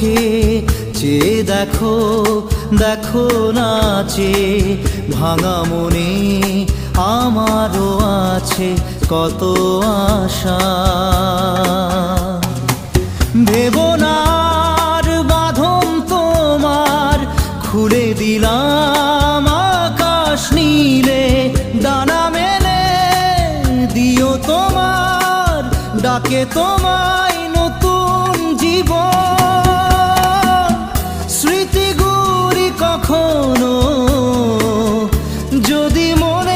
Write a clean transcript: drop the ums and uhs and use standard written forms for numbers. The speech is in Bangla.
চোখে চেয়ে দেখো, দেখো নাচে ভাঙা মনে আমারও আছে কত আশা। ভেবো না আর বাঁধন তোমার, খুলে দিলাম আকাশ নীলে, ডানা মেলে দিও তোমার ডাকে তোমায় নতুন জীবন। স্মৃতিগুলি কখনো যদি মনে